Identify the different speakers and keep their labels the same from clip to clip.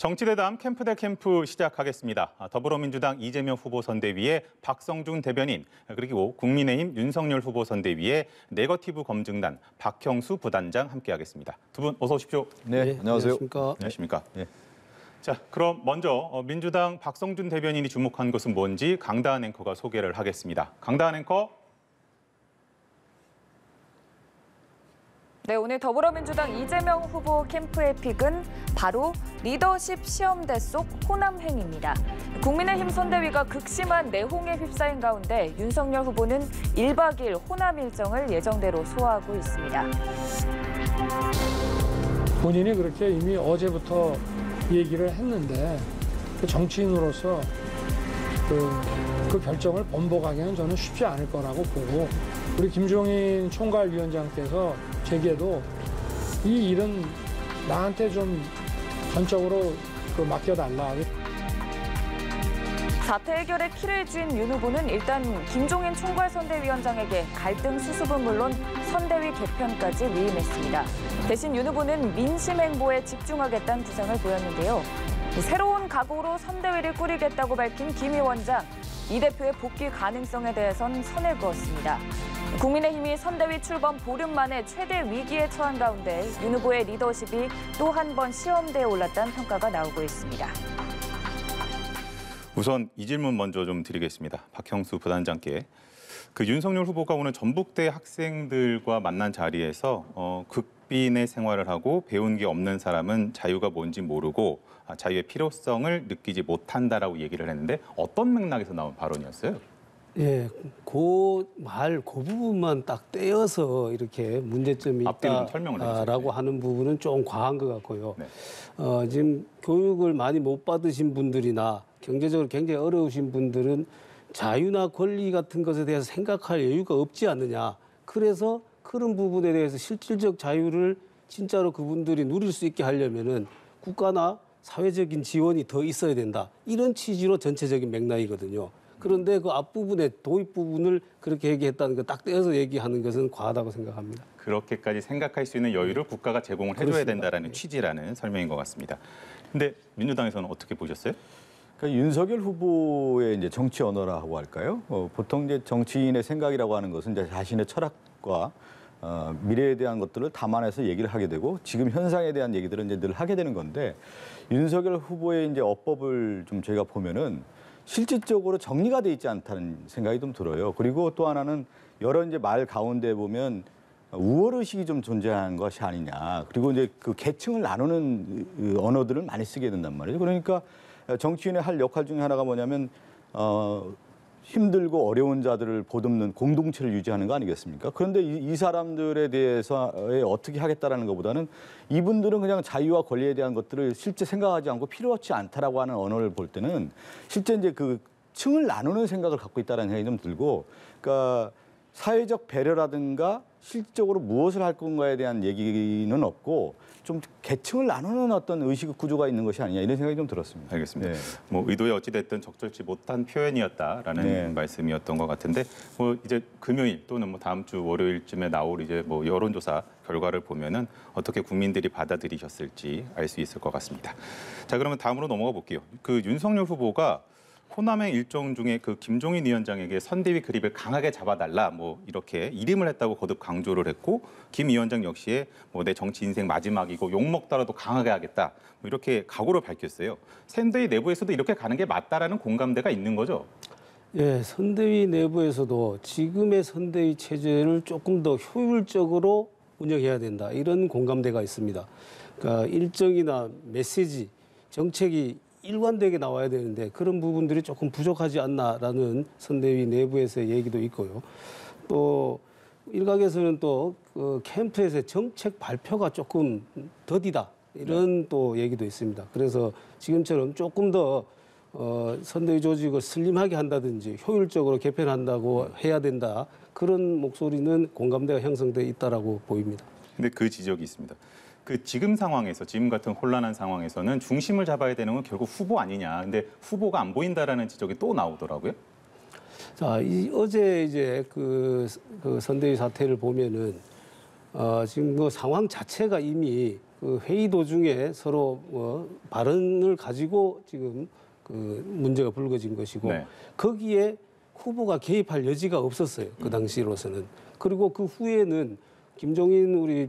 Speaker 1: 정치대담 캠프 대 캠프 시작하겠습니다. 더불어민주당 이재명 후보 선대위에 박성준 대변인, 그리고 국민의힘 윤석열 후보 선대위에 네거티브 검증단 박형수 부단장 함께하겠습니다. 두 분 어서 오십시오.
Speaker 2: 네, 안녕하세요.
Speaker 1: 안녕하십니까.
Speaker 2: 네.
Speaker 1: 자, 그럼 먼저 민주당 박성준 대변인이 주목한 것은 뭔지 강다한 앵커가 소개를 하겠습니다. 강다한 앵커.
Speaker 3: 네, 오늘 더불어민주당 이재명 후보 캠프의 픽은 바로 리더십 시험대 속 호남행입니다. 국민의힘 선대위가 극심한 내홍에 휩싸인 가운데 윤석열 후보는 1박 2일 호남 일정을 예정대로 소화하고 있습니다.
Speaker 4: 본인이 그렇게 이미 어제부터 얘기를 했는데 정치인으로서 그 결정을 번복하기는 저는 쉽지 않을 거라고 보고, 우리 김종인 총괄위원장께서 제게도 이 일은 나한테 좀 전적으로 맡겨달라.
Speaker 3: 사태 해결의 키를 쥔 윤 후보는 일단 김종인 총괄선대위원장에게 갈등 수습은 물론 선대위 개편까지 위임했습니다. 대신 윤 후보는 민심 행보에 집중하겠다는 구상을 보였는데요. 새로운 각오로 선대위를 꾸리겠다고 밝힌 김 위원장, 이 대표의 복귀 가능성에 대해선 선을 그었습니다. 국민의힘이 선대위 출범 보름 만에 최대 위기에 처한 가운데 윤 후보의 리더십이 또 한 번 시험대에 올랐다는 평가가 나오고 있습니다.
Speaker 1: 우선 이 질문 먼저 좀 드리겠습니다. 박형수 부단장께. 윤석열 후보가 오늘 전북대 학생들과 만난 자리에서 극빈의 생활을 하고 배운 게 없는 사람은 자유가 뭔지 모르고 자유의 필요성을 느끼지 못한다라고 얘기를 했는데 어떤 맥락에서 나온 발언이었어요?
Speaker 5: 예, 그 부분만 딱 떼어서 이렇게 문제점이 있다라고 하는 부분은 좀 과한 것 같고요.
Speaker 1: 네.
Speaker 5: 지금 교육을 많이 못 받으신 분들이나 경제적으로 굉장히 어려우신 분들은 자유나 권리 같은 것에 대해서 생각할 여유가 없지 않느냐. 그래서 그런 부분에 대해서 실질적 자유를 진짜로 그분들이 누릴 수 있게 하려면은 국가나 사회적인 지원이 더 있어야 된다. 이런 취지로 전체적인 맥락이거든요. 그런데 그 앞부분에 도입 부분을 그렇게 얘기했다는 거 딱 떼어서 얘기하는 것은 과하다고 생각합니다.
Speaker 1: 그렇게까지 생각할 수 있는 여유를 국가가 제공을 해줘야 된다라는 취지라는 설명인 것 같습니다. 근데 민주당에서는 어떻게 보셨어요?
Speaker 2: 그러니까 윤석열 후보의 이제 정치 언어라고 할까요? 보통 이제 정치인의 생각이라고 하는 것은 이제 자신의 철학과 미래에 대한 것들을 담아내서 얘기를 하게 되고, 지금 현상에 대한 얘기들은 이제 늘 하게 되는 건데, 윤석열 후보의 이제 어법을 좀 저희가 보면은 실질적으로 정리가 돼 있지 않다는 생각이 좀 들어요. 그리고 또 하나는 여러 이제 말 가운데 보면 우월의식이 좀 존재하는 것이 아니냐. 그리고 이제 그 계층을 나누는 언어들을 많이 쓰게 된단 말이에요. 그러니까 정치인의 할 역할 중에 하나가 뭐냐면 힘들고 어려운 자들을 보듬는 공동체를 유지하는 거 아니겠습니까? 그런데 이 사람들에 대해서 어떻게 하겠다라는 것보다는 이분들은 그냥 자유와 권리에 대한 것들을 실제 생각하지 않고 필요하지 않다라고 하는 언어를 볼 때는 실제 이제 그 층을 나누는 생각을 갖고 있다는 생각이 좀 들고, 그러니까 사회적 배려라든가 실질적으로 무엇을 할 건가에 대한 얘기는 없고 좀 계층을 나누는 어떤 의식 구조가 있는 것이 아니냐, 이런 생각이 좀 들었습니다.
Speaker 1: 알겠습니다.
Speaker 2: 네.
Speaker 1: 뭐 의도에 어찌됐든 적절치 못한 표현이었다라는 말씀이었던 것 같은데, 뭐 이제 금요일 또는 뭐 다음 주 월요일쯤에 나올 이제 뭐 여론조사 결과를 보면은 어떻게 국민들이 받아들이셨을지 알 수 있을 것 같습니다. 자, 그러면 다음으로 넘어가 볼게요. 윤석열 후보가 호남행 일정 중에 김종인 위원장에게 선대위 그립을 강하게 잡아달라, 뭐 이렇게 일임을 했다고 거듭 강조를 했고, 김 위원장 역시 뭐 내 정치 인생 마지막이고 욕 먹더라도 강하게 하겠다, 뭐 이렇게 각오를 밝혔어요. 선대위 내부에서도 이렇게 가는 게 맞다라는 공감대가 있는 거죠?
Speaker 5: 예, 선대위 내부에서도 지금의 선대위 체제를 조금 더 효율적으로 운영해야 된다, 이런 공감대가 있습니다. 그러니까 일정이나 메시지, 정책이 일관되게 나와야 되는데 그런 부분들이 조금 부족하지 않나라는 선대위 내부에서의 얘기도 있고요. 또 일각에서는 또 캠프에서의 정책 발표가 조금 더디다, 이런 또 얘기도 있습니다. 그래서 지금처럼 조금 더 선대위 조직을 슬림하게 한다든지 효율적으로 개편한다고 해야 된다, 그런 목소리는 공감대가 형성돼 있다라고 보입니다.
Speaker 1: 근데 그 지적이 있습니다. 지금 상황에서, 지금 같은 혼란한 상황에서는 중심을 잡아야 되는 건 결국 후보 아니냐. 근데 후보가 안 보인다라는 지적이 또 나오더라고요.
Speaker 5: 자, 어제 이제 그 선대위 사태를 보면은 지금 그 상황 자체가 이미 그 회의 도중에 서로 발언을 가지고 지금 그 문제가 불거진 것이고
Speaker 1: 네.
Speaker 5: 거기에 후보가 개입할 여지가 없었어요. 그 당시로서는. 그리고 그 후에는 김종인 우리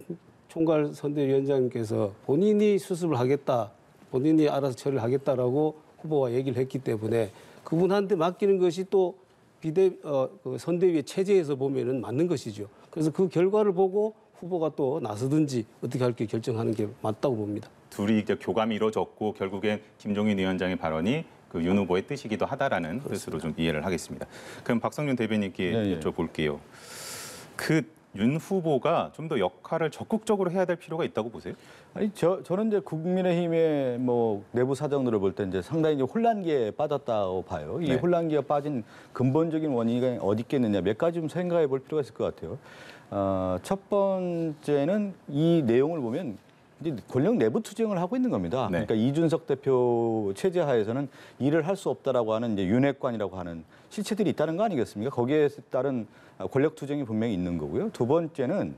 Speaker 5: 총괄 선대위원장님께서 본인이 수습을 하겠다, 본인이 알아서 처리를 하겠다라고 후보와 얘기를 했기 때문에 그분한테 맡기는 것이 또 그 선대위의 체제에서 보면은 맞는 것이죠. 그래서 그 결과를 보고 후보가 또 나서든지 어떻게 할지 결정하는 게 맞다고 봅니다.
Speaker 1: 둘이 이제 교감이 이루어졌고 결국엔 김종인 위원장의 발언이 그 윤 후보의 뜻이기도 하다라는 뜻으로 좀 이해를 하겠습니다. 그럼 박성준 대변인께
Speaker 2: 네, 네.
Speaker 1: 여쭤볼게요. 그 윤 후보가 좀 더 역할을 적극적으로 해야 될 필요가 있다고 보세요?
Speaker 2: 아니 저는 이제 국민의힘의 뭐 내부 사정들을 볼 때 이제 상당히 이제 혼란기에 빠졌다고 봐요. 이
Speaker 1: 네.
Speaker 2: 혼란기에 빠진 근본적인 원인이 어디 있겠느냐 몇 가지 좀 생각해 볼 필요가 있을 것 같아요. 첫 번째는 이 내용을 보면 이제 권력 내부 투쟁을 하고 있는 겁니다.
Speaker 1: 네.
Speaker 2: 그러니까 이준석 대표 체제 하에서는 일을 할 수 없다라고 하는 이제 윤핵관이라고 하는 실체들이 있다는 거 아니겠습니까? 거기에 따른 권력 투쟁이 분명히 있는 거고요. 두 번째는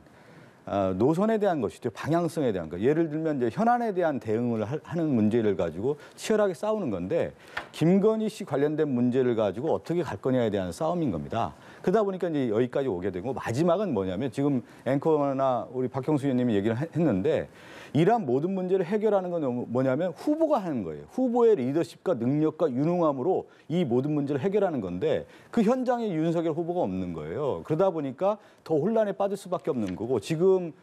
Speaker 2: 노선에 대한 것이죠. 방향성에 대한 것. 예를 들면 이제 현안에 대한 대응을 하는 문제를 가지고 치열하게 싸우는 건데 김건희 씨 관련된 문제를 가지고 어떻게 갈 거냐에 대한 싸움인 겁니다. 그러다 보니까 이제 여기까지 오게 되고 마지막은 뭐냐면 지금 앵커나 우리 박형수 의원님이 얘기를 했는데 이러한 모든 문제를 해결하는 건 뭐냐면 후보가 하는 거예요. 후보의 리더십과 능력과 유능함으로 이 모든 문제를 해결하는 건데 그 현장에 윤석열 후보가 없는 거예요. 그러다 보니까 더 혼란에 빠질 수밖에 없는 거고 지금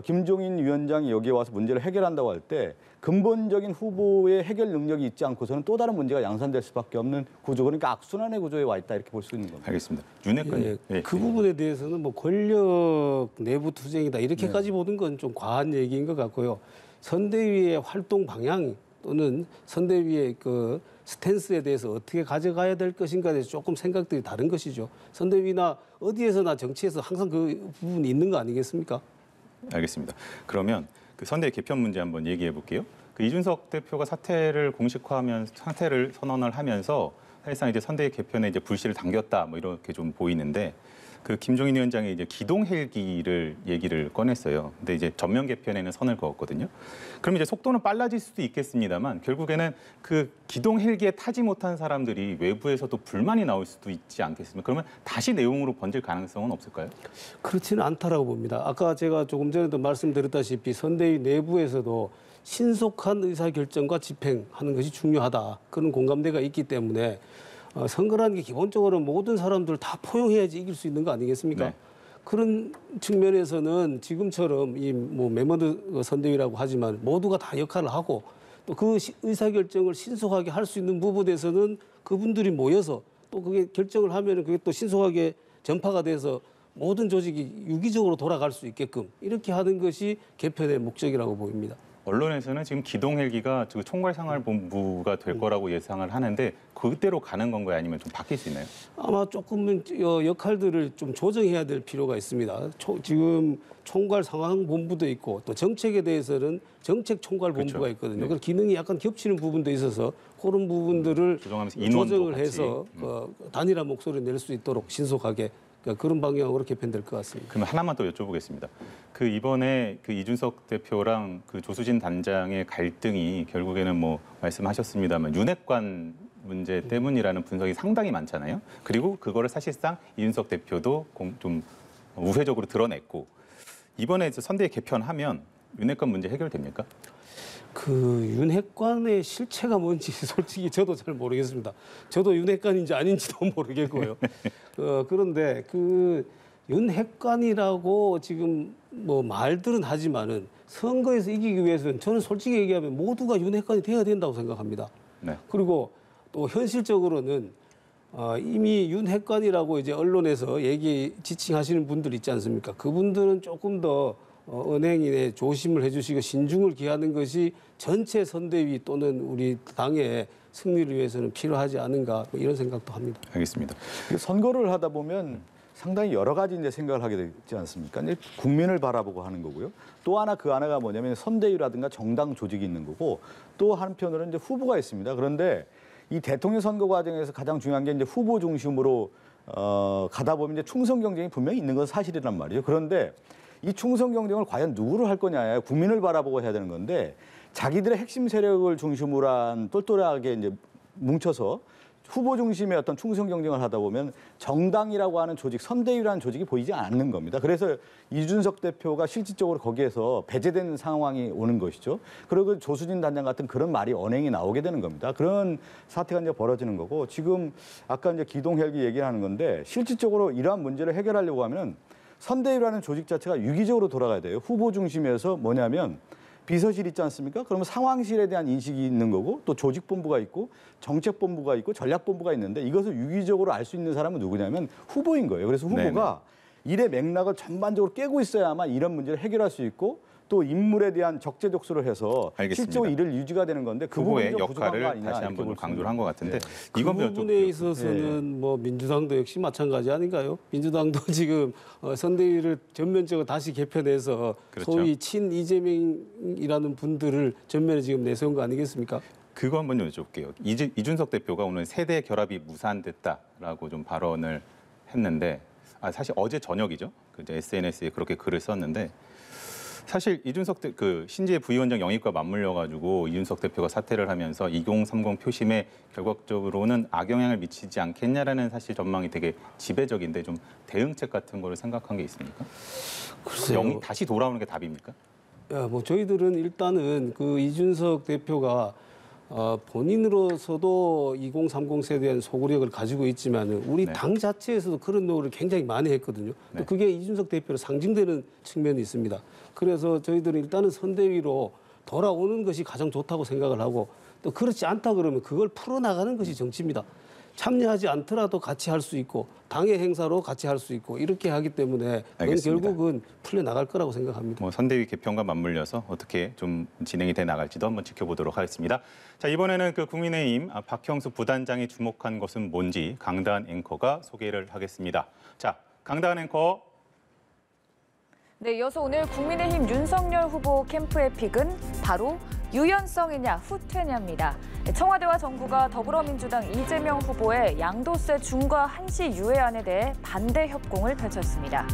Speaker 2: 김종인 위원장이 여기에 와서 문제를 해결한다고 할 때 근본적인 후보의 해결 능력이 있지 않고서는 또 다른 문제가 양산될 수밖에 없는 구조, 그러니까 악순환의 구조에 와 있다 이렇게 볼 수 있는 겁니다.
Speaker 1: 알겠습니다. 윤핵관.
Speaker 5: 그 부분에 대해서는 뭐 권력 내부 투쟁이다 이렇게까지 보는 건 좀 과한 얘기인 것 같고요. 선대위의 활동 방향 또는 선대위의 그 스탠스에 대해서 어떻게 가져가야 될 것인가에 대해서 조금 생각들이 다른 것이죠. 선대위나 어디에서나 정치에서 항상 그 부분이 있는 거 아니겠습니까?
Speaker 1: 알겠습니다. 그러면 그 선대위 개편 문제 한번 얘기해 볼게요. 그 이준석 대표가 사퇴를 선언을 하면서 사실상 이제 선대위 개편에 이제 불씨를 당겼다 뭐 이렇게 좀 보이는데 그 김종인 위원장이 이제 기동 헬기를 얘기를 꺼냈어요. 근데 이제 전면 개편에는 선을 그었거든요. 그럼 이제 속도는 빨라질 수도 있겠습니다만 결국에는 그 기동 헬기에 타지 못한 사람들이 외부에서도 불만이 나올 수도 있지 않겠습니까? 그러면 다시 내용으로 번질 가능성은 없을까요?
Speaker 5: 그렇지는 않다라고 봅니다. 아까 제가 조금 전에도 말씀드렸다시피 선대위 내부에서도 신속한 의사결정과 집행하는 것이 중요하다. 그런 공감대가 있기 때문에 선거라는 게 기본적으로 모든 사람들 다 포용해야지 이길 수 있는 거 아니겠습니까?
Speaker 1: 네.
Speaker 5: 그런 측면에서는 지금처럼 이 뭐 메머드 선대위라고 하지만 모두가 다 역할을 하고 또 그 의사결정을 신속하게 할 수 있는 부분에서는 그분들이 모여서 또 그게 결정을 하면은 그게 또 신속하게 전파가 돼서 모든 조직이 유기적으로 돌아갈 수 있게끔 이렇게 하는 것이 개편의 목적이라고 보입니다.
Speaker 1: 언론에서는 지금 기동 헬기가 총괄상황본부가 될 거라고 예상을 하는데 그대로 가는 건가요? 아니면 좀 바뀔 수 있나요?
Speaker 5: 아마 조금은 역할들을 좀 조정해야 될 필요가 있습니다. 지금 총괄상황본부도 있고 또 정책에 대해서는 정책총괄본부가
Speaker 1: 그렇죠.
Speaker 5: 있거든요.
Speaker 1: 네.
Speaker 5: 그래서 기능이 약간 겹치는 부분도 있어서 그런 부분들을
Speaker 1: 조정하면서 인원도
Speaker 5: 조정을
Speaker 1: 같이.
Speaker 5: 해서 단일한 목소리를 낼 수 있도록 신속하게 그런 방향으로 개편될 것 같습니다.
Speaker 1: 그러면 하나만 더 여쭤보겠습니다. 그 이번에 그 이준석 대표랑 그 조수진 단장의 갈등이 결국에는 뭐 말씀하셨습니다만 윤핵관 문제 때문이라는 분석이 상당히 많잖아요. 그리고 그거를 사실상 이준석 대표도 좀 우회적으로 드러냈고 이번에 선대위 개편하면 윤핵관 문제 해결됩니까?
Speaker 5: 그 윤핵관의 실체가 뭔지 솔직히 저도 잘 모르겠습니다. 저도 윤핵관인지 아닌지도 모르겠고요. 그런데 그 윤핵관이라고 지금 뭐 말들은 하지만은 선거에서 이기기 위해서는 저는 솔직히 얘기하면 모두가 윤핵관이 돼야 된다고 생각합니다.
Speaker 1: 네.
Speaker 5: 그리고 또 현실적으로는 이미 윤핵관이라고 이제 언론에서 지칭하시는 분들 있지 않습니까? 그분들은 조금 더 은행인의 조심을 해주시고 신중을 기하는 것이 전체 선대위 또는 우리 당의 승리를 위해서는 필요하지 않은가 뭐 이런 생각도 합니다.
Speaker 1: 알겠습니다.
Speaker 2: 선거를 하다 보면 상당히 여러 가지 이제 생각을 하게 되지 않습니까? 이제 국민을 바라보고 하는 거고요. 또 하나 그 하나가 뭐냐면 선대위라든가 정당 조직이 있는 거고 또 한편으로는 이제 후보가 있습니다. 그런데 이 대통령 선거 과정에서 가장 중요한 게 이제 후보 중심으로 가다 보면 이제 충성 경쟁이 분명히 있는 건 사실이란 말이에요. 그런데 이 충성 경쟁을 과연 누구를 할 거냐에 국민을 바라보고 해야 되는 건데 자기들의 핵심 세력을 중심으로 한 똘똘하게 이제 뭉쳐서 후보 중심의 어떤 충성 경쟁을 하다 보면 정당이라고 하는 조직, 선대위라는 조직이 보이지 않는 겁니다. 그래서 이준석 대표가 실질적으로 거기에서 배제되는 상황이 오는 것이죠. 그리고 조수진 단장 같은 그런 말이 언행이 나오게 되는 겁니다. 그런 사태가 이제 벌어지는 거고 지금 아까 이제 기동헬기 얘기하는 건데 실질적으로 이러한 문제를 해결하려고 하면 선대위라는 조직 자체가 유기적으로 돌아가야 돼요. 후보 중심에서 뭐냐면 비서실 있지 않습니까? 그러면 상황실에 대한 인식이 있는 거고 또 조직본부가 있고 정책본부가 있고 전략본부가 있는데 이것을 유기적으로 알 수 있는 사람은 누구냐면 후보인 거예요. 그래서 후보가 일의 맥락을 전반적으로 깨고 있어야만 이런 문제를 해결할 수 있고 또 인물에 대한 적재적소를 해서
Speaker 1: 알겠습니다.
Speaker 2: 실제로 일을 유지가 되는 건데 그
Speaker 1: 후보의
Speaker 2: 부분이 좀 부족한 거
Speaker 1: 역할을
Speaker 2: 아니냐
Speaker 1: 다시
Speaker 2: 이렇게
Speaker 1: 한번
Speaker 2: 볼 수
Speaker 1: 강조를
Speaker 2: 있는
Speaker 1: 한 것 같은데
Speaker 5: 그
Speaker 1: 이건
Speaker 5: 부분에 있어서는 뭐 민주당도 역시 마찬가지 아닌가요? 민주당도 지금 선대위를 전면적으로 다시 개편해서
Speaker 1: 그렇죠.
Speaker 5: 소위 친 이재명이라는 분들을 전면에 지금 내세운 거 아니겠습니까?
Speaker 1: 그거 한번 여쭤볼게요. 이준석 대표가 오늘 세대 결합이 무산됐다라고 좀 발언을 했는데 사실 어제 저녁이죠. 이제 SNS에 그렇게 글을 썼는데 사실 이준석 그 신재 부위원장 영입과 맞물려 가지고 이준석 대표가 사퇴를 하면서 2030 표심에 결과적으로는 악영향을 미치지 않겠냐라는 사실 전망이 되게 지배적인데 좀 대응책 같은 거를 생각한 게 있습니까?
Speaker 5: 글쎄요.
Speaker 1: 영입 다시 돌아오는 게 답입니까?
Speaker 5: 뭐 저희들은 일단은 그 이준석 대표가 본인으로서도 2030 세대에 대한 소구력을 가지고 있지만은 우리
Speaker 1: 네.
Speaker 5: 당 자체에서도 그런 노력을 굉장히 많이 했거든요.
Speaker 1: 네.
Speaker 5: 또 그게 이준석 대표로 상징되는 측면이 있습니다. 그래서 저희들은 일단은 선대위로 돌아오는 것이 가장 좋다고 생각을 하고 또 그렇지 않다 그러면 그걸 풀어나가는 것이 정치입니다. 참여하지 않더라도 같이 할 수 있고 당의 행사로 같이 할 수 있고 이렇게 하기 때문에 그건
Speaker 1: 알겠습니다.
Speaker 5: 결국은 풀려나갈 거라고 생각합니다.
Speaker 1: 뭐 선대위 개편과 맞물려서 어떻게 좀 진행이 돼 나갈지도 한번 지켜보도록 하겠습니다. 자, 이번에는 그 국민의힘 박형수 부단장이 주목한 것은 뭔지 강다한 앵커가 소개를 하겠습니다. 자, 강다한 앵커.
Speaker 3: 네, 이어서 오늘 국민의힘 윤석열 후보 캠프의 픽은 바로 유연성이냐 후퇴냐입니다. 청와대와 정부가 더불어민주당 이재명 후보의 양도세 중과 한시 유예안에 대해 반대 협공을 펼쳤습니다.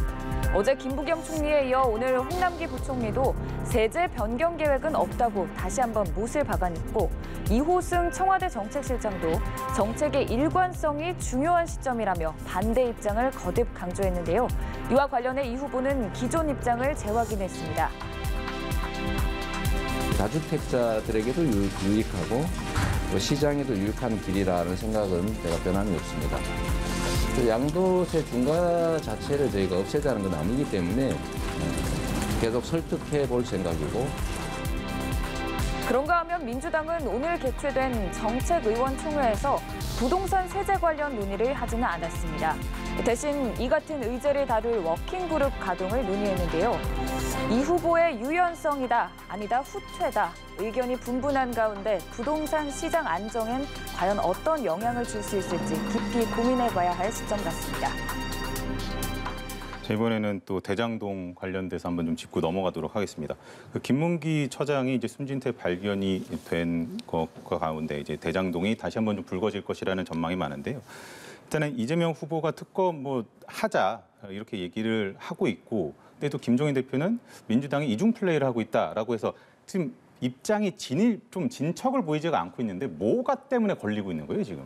Speaker 3: 어제 김부겸 총리에 이어 오늘 홍남기 부총리도 세제 변경 계획은 없다고 다시 한번 못을 박아냈고 이호승 청와대 정책실장도 정책의 일관성이 중요한 시점이라며 반대 입장을 거듭 강조했는데요. 이와 관련해 이 후보는 기존 입장을 재확인했습니다.
Speaker 6: 다주택자들에게도 유익하고 또 시장에도 유익한 길이라는 생각은 제가 변함이 없습니다. 또 양도세 중과 자체를 저희가 없애자는 건 아니기 때문에 계속 설득해 볼 생각이고.
Speaker 3: 그런가 하면 민주당은 오늘 개최된 정책의원총회에서 부동산 세제 관련 논의를 하지는 않았습니다. 대신 이 같은 의제를 다룰 워킹그룹 가동을 논의했는데요. 이 후보의 유연성이다, 아니다, 후퇴다. 의견이 분분한 가운데 부동산 시장 안정엔 과연 어떤 영향을 줄 수 있을지 깊이 고민해봐야 할 시점 같습니다.
Speaker 1: 자, 이번에는 또 대장동 관련돼서 한번 좀 짚고 넘어가도록 하겠습니다. 그 김문기 처장이 이제 숨진 채 발견이 된 것과 가운데 이제 대장동이 다시 한번 좀 불거질 것이라는 전망이 많은데요. 일단은 이재명 후보가 특검 뭐 하자 이렇게 얘기를 하고 있고, 근데 또 김종인 대표는 민주당이 이중 플레이를 하고 있다라고 해서 지금 입장이 좀 진척을 보이지가 않고 있는데 뭐가 때문에 걸리고 있는 거예요 지금?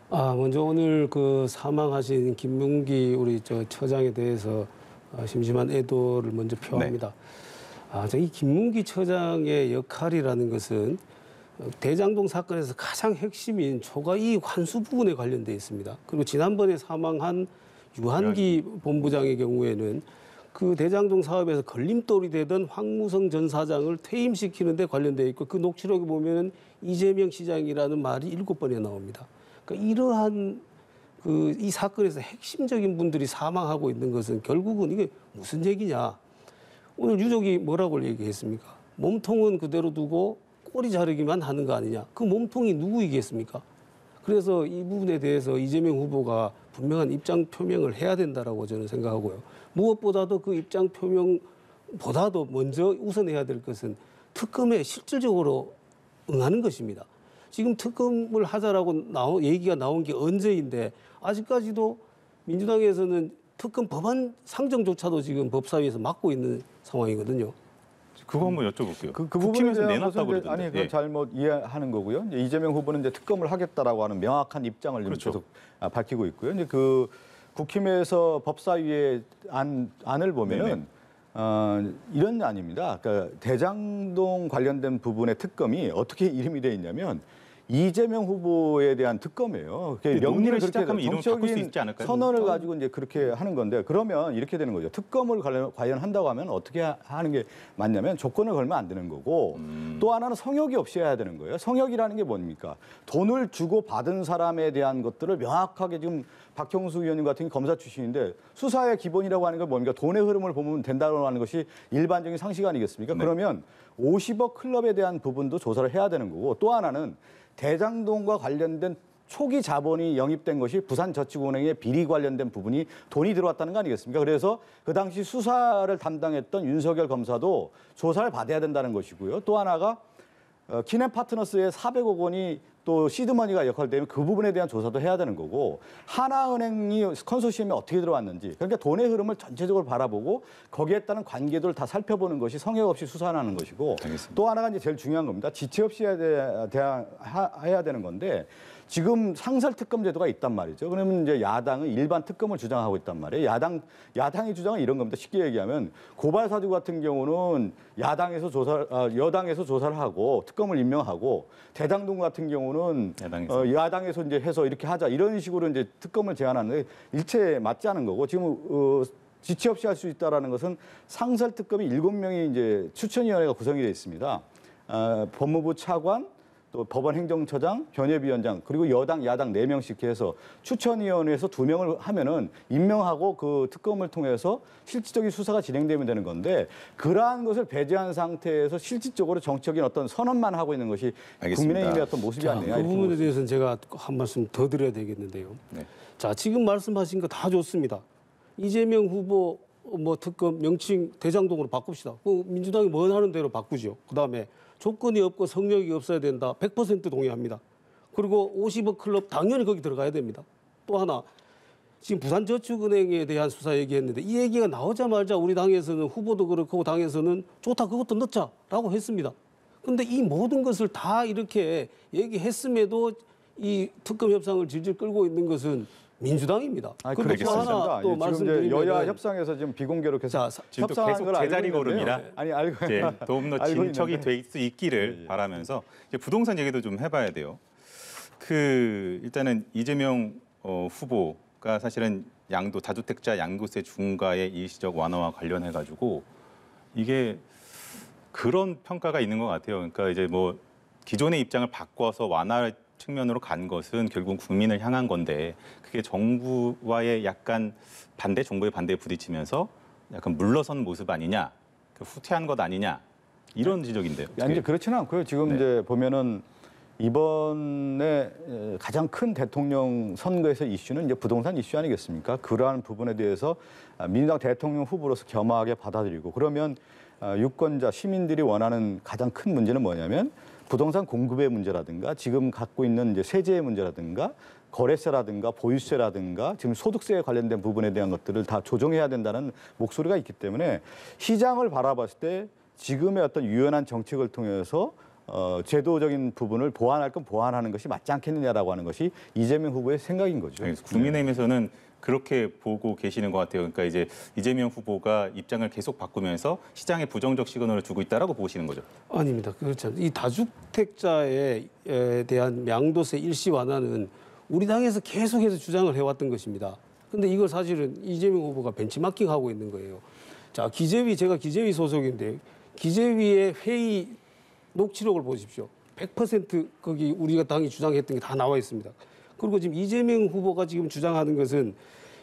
Speaker 5: 먼저 오늘 그 사망하신 김문기 우리 처장에 대해서 심심한 애도를 먼저 표합니다. 이 김문기 처장의 역할이라는 것은 대장동 사건에서 가장 핵심인 초과이익 환수 부분에 관련돼 있습니다. 그리고 지난번에 사망한 유한기 본부장의 경우에는 그 대장동 사업에서 걸림돌이 되던 황무성 전 사장을 퇴임시키는 데 관련돼 있고 그 녹취록에 보면 이재명 시장이라는 말이 7번이나 나옵니다. 그러니까 이러한 이 사건에서 핵심적인 분들이 사망하고 있는 것은 결국은 이게 무슨 얘기냐. 오늘 유족이 뭐라고 얘기했습니까? 몸통은 그대로 두고 꼬리 자르기만 하는 거 아니냐. 그 몸통이 누구이겠습니까? 그래서 이 부분에 대해서 이재명 후보가 분명한 입장 표명을 해야 된다라고 저는 생각하고요. 무엇보다도 그 입장 표명보다도 먼저 우선해야 될 것은 특검에 실질적으로 응하는 것입니다. 지금 특검을 하자라고 얘기가 나온 게 언제인데 아직까지도 민주당에서는 특검 법안 상정조차도 지금 법사위에서 막고 있는 상황이거든요.
Speaker 1: 그거 한번 여쭤볼게요.
Speaker 2: 그
Speaker 1: 국힘에서
Speaker 2: 부분에
Speaker 1: 내놨다고
Speaker 2: 대해서 이제
Speaker 1: 그러던데.
Speaker 2: 아니, 그 잘못 이해하는 거고요. 이제 이재명 후보는 이제 특검을 하겠다라고 하는 명확한 입장을
Speaker 1: 그렇죠.
Speaker 2: 계속 밝히고 있고요. 이제 그 국힘에서 법사위의 안을 보면은 이런 안입니다. 그러니까 대장동 관련된 부분의 특검이 어떻게 이름이 돼 있냐면 이재명 후보에 대한 특검이에요.
Speaker 1: 근데 논의를
Speaker 2: 그렇게
Speaker 1: 시작하면 이름 바꿀 수
Speaker 2: 정적인
Speaker 1: 있지 않을까요?
Speaker 2: 선언을 가지고 이제 그렇게 하는 건데 그러면 이렇게 되는 거죠. 특검을 과연 한다고 하면 어떻게 하는 게 맞냐면 조건을 걸면 안 되는 거고 또 하나는 성역이 없이 해야 되는 거예요. 성역이라는 게 뭡니까? 돈을 주고 받은 사람에 대한 것들을 명확하게 지금 박형수 의원님 같은 검사 출신인데 수사의 기본이라고 하는 건 뭡니까? 돈의 흐름을 보면 된다고 하는 것이 일반적인 상식 아니겠습니까?
Speaker 1: 네.
Speaker 2: 그러면 50억 클럽에 대한 부분도 조사를 해야 되는 거고 또 하나는 대장동과 관련된 초기 자본이 영입된 것이 부산저축은행의 비리 관련된 부분이 돈이 들어왔다는 거 아니겠습니까? 그래서 그 당시 수사를 담당했던 윤석열 검사도 조사를 받아야 된다는 것이고요. 또 하나가 키넨파트너스의 400억 원이 또 시드머니가 역할되면 그 부분에 대한 조사도 해야 되는 거고 하나은행이 컨소시엄에 어떻게 들어왔는지 그러니까 돈의 흐름을 전체적으로 바라보고 거기에 따른 관계들을 다 살펴보는 것이 성역 없이 수사하는 것이고
Speaker 1: 알겠습니다.
Speaker 2: 또 하나가 이제 제일 중요한 겁니다. 지체 없이 해야 되는 건데 지금 상설특검 제도가 있단 말이죠. 그러면 이제 야당은 일반 특검을 주장하고 있단 말이에요. 야당의 주장은 이런 겁니다. 쉽게 얘기하면 고발 사주 같은 경우는 여당에서 조사를 하고 특검을 임명하고 대장동 같은 경우는 야당에서 이제 해서 이렇게 하자 이런 식으로 이제 특검을 제안하는데 일체 맞지 않은 거고 지금 지체 없이 할 수 있다라는 것은 상설특검이 7명이 이제 추천위원회가 구성이 되어 있습니다. 법무부 차관 또 법원 행정처장, 변협위원장 그리고 여당, 야당 4명씩 해서 추천위원회에서 2명을 하면은 임명하고 그 특검을 통해서 실질적인 수사가 진행되면 되는 건데 그러한 것을 배제한 상태에서 실질적으로 정치적인 어떤 선언만 하고 있는 것이
Speaker 1: 알겠습니다.
Speaker 2: 국민의힘의 어떤 모습이 아니냐.
Speaker 5: 그 부분에 대해서는 제가 한 말씀 더 드려야 되겠는데요.
Speaker 1: 네.
Speaker 5: 자, 지금 말씀하신 거 다 좋습니다. 이재명 후보 뭐 특검 명칭 대장동으로 바꿉시다. 민주당이 원하는 대로 바꾸죠. 그다음에 조건이 없고 성역이 없어야 된다. 100% 동의합니다. 그리고 50억 클럽 당연히 거기 들어가야 됩니다. 또 하나 지금 부산저축은행에 대한 수사 얘기했는데 이 얘기가 나오자마자 우리 당에서는 후보도 그렇고 당에서는 좋다 그것도 넣자라고 했습니다. 그런데 이 모든 것을 다 이렇게 얘기했음에도 이 특검 협상을 질질 끌고 있는 것은 민주당입니다.
Speaker 2: 그리고 또 하나 또 말씀드리면 여야 협상에서 지금 비공개로 계속
Speaker 1: 지금 또 계속 제자리 걸음이라 이제 더욱더 진척이 될 수 있기를 바라면서 이제 부동산 얘기도 좀 해봐야 돼요. 일단은 이재명 후보가 사실은 다주택자 양도세 중과의 일시적 완화와 관련해 가지고 이게 그런 평가가 있는 것 같아요. 그러니까 이제 뭐 기존의 입장을 바꿔서 완화 측면으로 간 것은 결국 국민을 향한 건데 그게 정부와의 약간 정부의 반대에 부딪히면서 약간 물러선 모습 아니냐, 후퇴한 것 아니냐 이런 지적인데요.
Speaker 2: 아니, 이제 그렇지는 않고요. 지금 이제 보면은 이번에 가장 큰 대통령 선거에서 이슈는 이제 부동산 이슈 아니겠습니까? 그러한 부분에 대해서 민주당 대통령 후보로서 겸허하게 받아들이고 그러면 유권자 시민들이 원하는 가장 큰 문제는 뭐냐면 부동산 공급의 문제라든가 지금 갖고 있는 이제 세제의 문제라든가 거래세라든가 보유세라든가 지금 소득세에 관련된 부분에 대한 것들을 다 조정해야 된다는 목소리가 있기 때문에 시장을 바라봤을 때 지금의 어떤 유연한 정책을 통해서 제도적인 부분을 보완할 건 보완하는 것이 맞지 않겠느냐라고 하는 것이 이재명 후보의 생각인 거죠.
Speaker 1: 국민의힘에서는 그렇게 보고 계시는 것 같아요. 그러니까 이제 이재명 후보가 입장을 계속 바꾸면서 시장에 부정적 시그널을 주고 있다라고 보시는 거죠.
Speaker 5: 아닙니다. 그렇지 않습니다. 이 다주택자에 대한 양도세 일시 완화는 우리 당에서 계속해서 주장을 해왔던 것입니다. 그런데 이걸 사실은 이재명 후보가 벤치마킹하고 있는 거예요. 자, 제가 기재위 소속인데 기재위의 회의 녹취록을 보십시오. 100% 거기 우리가 당이 주장했던 게 다 나와 있습니다. 그리고 지금 이재명 후보가 지금 주장하는 것은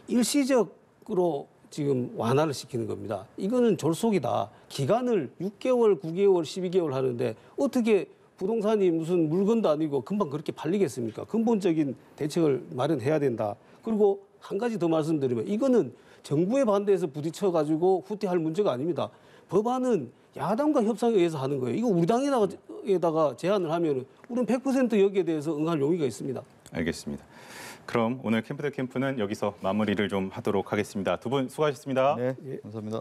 Speaker 5: 일시적으로 지금 완화를 시키는 겁니다. 이거는 졸속이다. 기간을 6개월, 9개월, 12개월 하는데 어떻게 부동산이 무슨 물건도 아니고 금방 그렇게 팔리겠습니까? 근본적인 대책을 마련해야 된다. 그리고 한 가지 더 말씀드리면 이거는 정부의 반대에서 부딪혀가지고 후퇴할 문제가 아닙니다. 법안은 야당과 협상에 의해서 하는 거예요. 이거 우리 당에다가 제안을 하면 우리는 100% 여기에 대해서 응할 용의가 있습니다.
Speaker 1: 알겠습니다. 그럼 오늘 캠프 대 캠프는 여기서 마무리를 좀 하도록 하겠습니다. 두 분 수고하셨습니다.
Speaker 2: 네, 감사합니다.